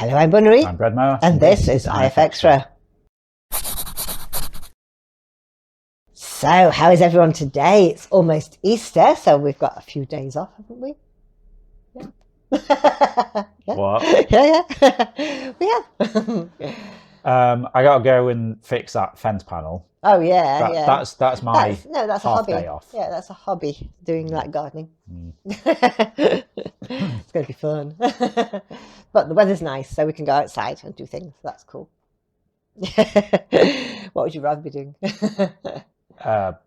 Hello, I'm Bunnery. I'm Bredmo. And this is IFXtra. So, how is everyone today? It's almost Easter, so we've got a few days off, haven't we? Yeah. Yeah. What? Yeah. We have. I gotta go and fix that fence panel. Oh yeah, yeah. That's my that's a half hobby. day off. Yeah, that's a hobby, doing like gardening. It's going to be fun. But the weather's nice, so we can go outside and do things. That's cool. What would you rather be doing?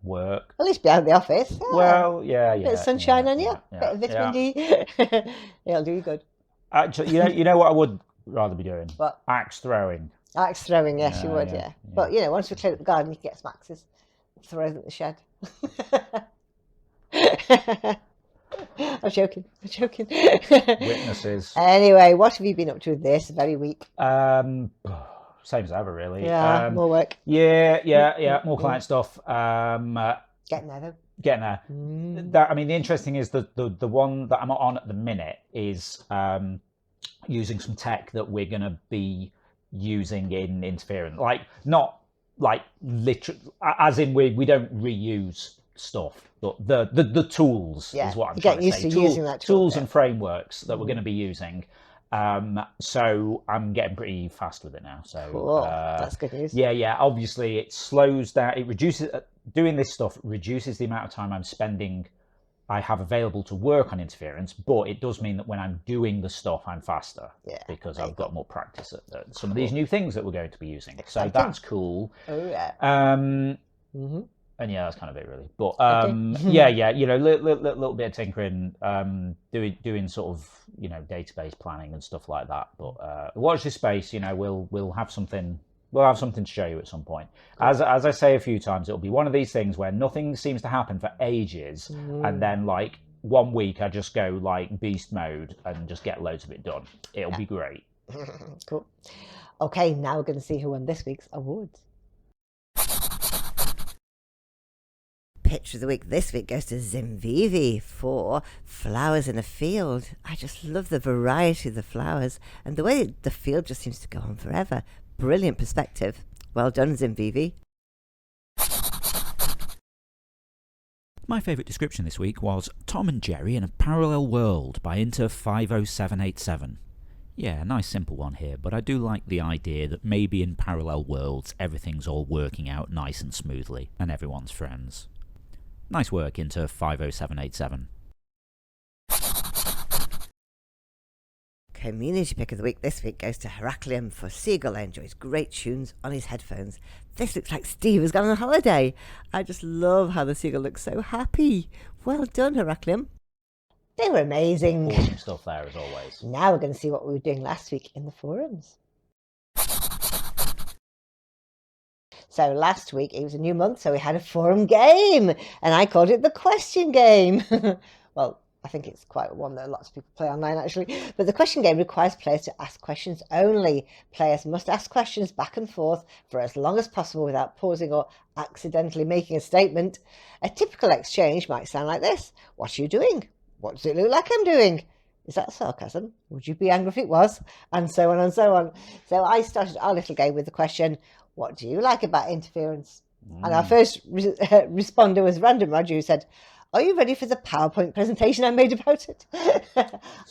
Work. At least be out of the office. Yeah. Well, yeah. Bit of sunshine on you, bit of vitamin D. It'll do you good. Actually, you know what I would rather be doing? What? Axe throwing. Axe throwing, yes, you would, yeah. But once we clear up the garden, you can get some axes, throw them at the shed. I'm joking. Witnesses. Anyway, what have you been up to this very week? Same as ever, really. Yeah, more work. Yeah. More client stuff. Getting there though. Getting there. The interesting is the one that I'm on at the minute is using some tech that we're going to be using in interference. Like, not like literally, as in we don't reuse stuff, but the tools is what I'm trying to say. Using that tools and frameworks that we're going to be using. So I'm getting pretty fast with it now. So cool. That's good news. Yeah. Obviously, it slows down. It reduces doing this stuff reduces the amount of time I have available to work on interference, but it does mean that when I'm doing the stuff, I'm faster because I've got more practice at some of these new things that we're going to be using. So that's cool. Oh yeah. And yeah, that's kind of it really. But yeah, little bit of tinkering, doing sort of database planning and stuff like that. But watch this space. We'll have something. We'll have something to show you at some point. Cool. As I say a few times, it'll be one of these things where nothing seems to happen for ages, and then like 1 week I just go like beast mode and just get loads of it done. It'll be great. Cool. Okay, now we're going to see who won this week's awards. Picture of the week this week goes to Zimvivi for Flowers in a Field. I just love the variety of the flowers and the way the field just seems to go on forever. Brilliant perspective. Well done, Zimvivi. My favourite description this week was Tom and Jerry in a Parallel World by Inter 50787. Yeah, a nice simple one here, but I do like the idea that maybe in parallel worlds everything's all working out nice and smoothly and everyone's friends. Nice work, Inter 50787. Community pick of the week this week goes to Heraclium for Seagull enjoys great tunes on his headphones. This looks like Steve has gone on holiday. I just love how the seagull looks so happy. Well done, Heraclium. They were amazing. Awesome stuff there as always. Now we're going to see what we were doing last week in the forums. So last week, it was a new month, so we had a forum game, and I called it the question game. Well, I think it's quite one that lots of people play online, actually. But the question game requires players to ask questions only. Players must ask questions back and forth for as long as possible without pausing or accidentally making a statement. A typical exchange might sound like this. What are you doing? What does it look like I'm doing? Is that sarcasm? Would you be angry if it was? And so on and so on. So I started our little game with the question, what do you like about interference? And our first responder was Random Roger, who said, are you ready for the PowerPoint presentation I made about it?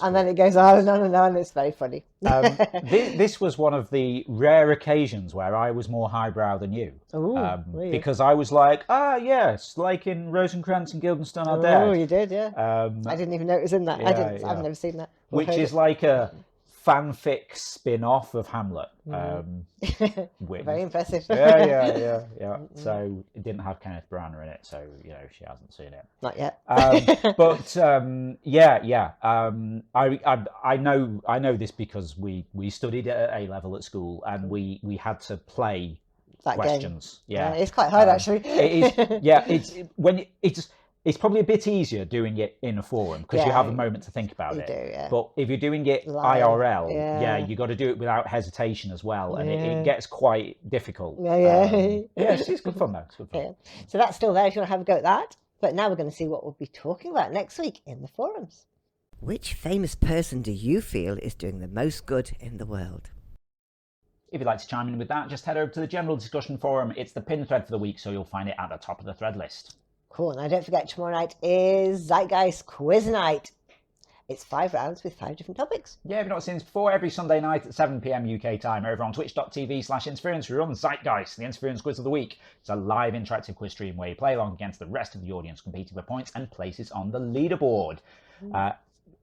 And then it goes on and on and on. It's very funny. This was one of the rare occasions where I was more highbrow than you. Really? Because I was like, yes, like in Rosencrantz and Guildenstern Are Dead. Oh, you did, yeah. I didn't even know it was in that. Yeah, I've never seen that. Which is like a fanfic spin-off of Hamlet. Very impressive. Yeah. So it didn't have Kenneth Branagh in it, so she hasn't seen it. Not yet. But I know this because we studied at A level at school, and we had to play that questions. Game. Yeah, it's quite hard actually. It is. Yeah, it's probably a bit easier doing it in a forum because you have a moment to think about it. You do, yeah. But if you're doing it live, IRL, you got to do it without hesitation as well, and it gets quite difficult. It's good fun though. It's good fun. Yeah. So that's still there if you want to have a go at that. But now we're going to see what we'll be talking about next week in the forums. Which famous person do you feel is doing the most good in the world? If you'd like to chime in with that, just head over to the general discussion forum. It's the pinned thread for the week, so you'll find it at the top of the thread list. Cool. Now don't forget, tomorrow night is Zeitgeist Quiz Night. It's 5 rounds with 5 different topics. Yeah, if you've not seen this before, every Sunday night at 7 PM UK time over on twitch.tv/interference, we run Zeitgeist, the Interference Quiz of the Week. It's a live interactive quiz stream where you play along against the rest of the audience, competing for points and places on the leaderboard.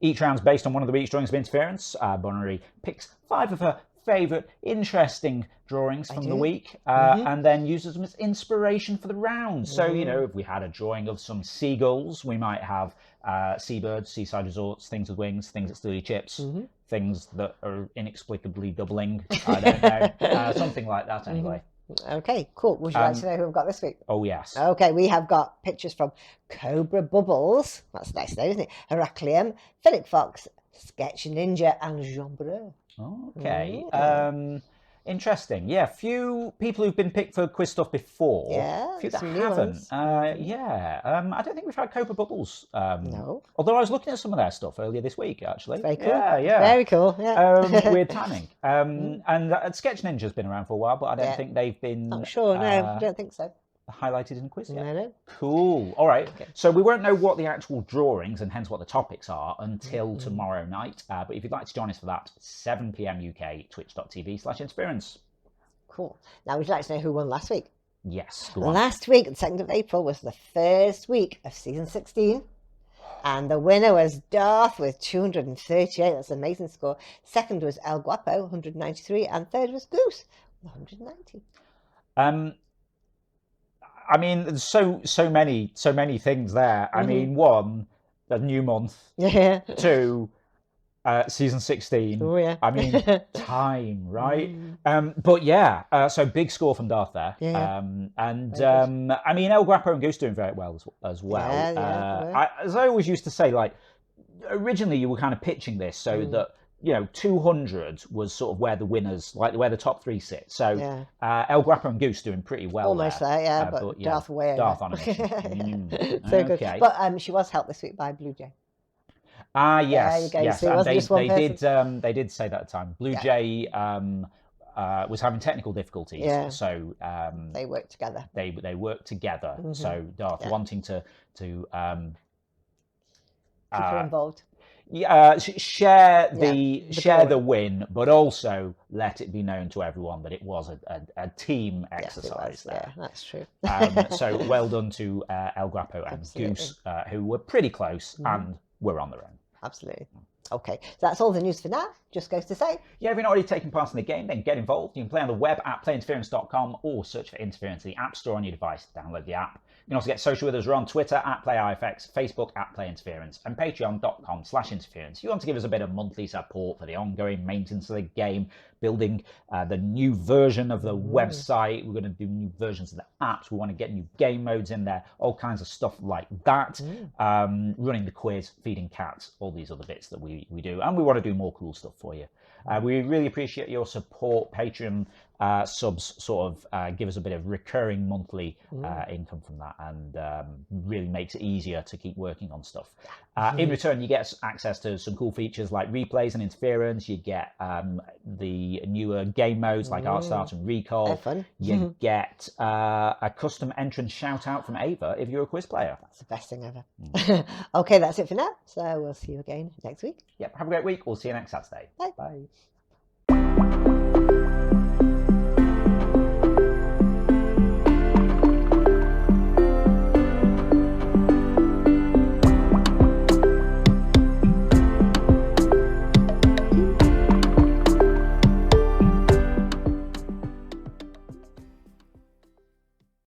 Each round's based on one of the week's drawings of Interference. Bonnery picks 5 of her favourite interesting drawings from the week and then uses them as inspiration for the round. So, you know, if we had a drawing of some seagulls, we might have seabirds, seaside resorts, things with wings, things that steal your chips, things that are inexplicably doubling. I don't know. Something like that anyway. Okay, cool. Would you like to know who we've got this week? Oh, yes. Okay, we have got pictures from Cobra Bubbles. That's a nice name, isn't it? Heraclium, Philip Fox, Sketch Ninja, and Jean Breu. Okay. Interesting. Yeah, few people who've been picked for quiz stuff before. Yeah, few that some new haven't. ones. Yeah. I don't think we've had Cobra Bubbles. No. Although I was looking at some of their stuff earlier this week, actually. Very cool. Yeah. Very cool. Yeah. Weird timing. And Sketch Ninja's been around for a while, but I don't think they've been. Not sure. No, I don't think so. Highlighted in the quiz yet. No. Cool. All right. Okay. So we won't know what the actual drawings and hence what the topics are until tomorrow night. But if you'd like to join us for that, 7 PM UK, twitch.tv/interference. Cool. Now, would you like to know who won last week? Yes. Go on. Last week, the 2nd of April, was the first week of season 16. And the winner was Darth with 238. That's an amazing score. Second was El Guapo, 193. And third was Goose, 190. I mean, there's so many things there. I mean, 1, the new month. Yeah. 2, season 16. Oh, yeah. I mean, time, right? But yeah, so big score from Darth there. Yeah. I mean, El Guapo and Goose doing very well as well. As I always used to say, like, originally you were kind of pitching this so that, you know, 200 was sort of where the winners, like where the top 3 sit. So El Guapo and Goose doing pretty well. Almost there, yeah, but Darth way over. Darth on a mission. So good. But she was helped this week by Blue Jay. Yes, there you go. yes. So it wasn't just one person. They did say that at the time. Blue Jay was having technical difficulties, so they worked together. They worked together. So Darth wanting to keep her involved. Share the win, but also let it be known to everyone that it was a team exercise. Yeah, that's true. So well done to El Guapo and Goose, who were pretty close and were on their own. Absolutely. Okay, so that's all the news for now. Just goes to say. Yeah, if you're not already taking part in the game, then get involved. You can play on the web at playinterference.com or search for Interference in the App Store on your device to download the app. You can also get social with us. We're on Twitter at PlayIFX, Facebook at PlayInterference, and Patreon.com/interference. If you want to give us a bit of monthly support for the ongoing maintenance of the game, building the new version of the website, we're going to do new versions of the apps, we want to get new game modes in there, all kinds of stuff like that, running the quiz, feeding cats, all these other bits that we do, and we want to do more cool stuff for you. We really appreciate your support. Patreon subs sort of give us a bit of recurring monthly income from that, and really makes it easier to keep working on stuff. In return, you get access to some cool features like replays and interference. You get the newer game modes like Art Start and Recall. Fun. You get a custom entrance shout out from Ava if you're a quiz player. That's the best thing ever. Okay, that's it for now. So we'll see you again next week. Yep, have a great week. We'll see you next Saturday. Bye. Bye.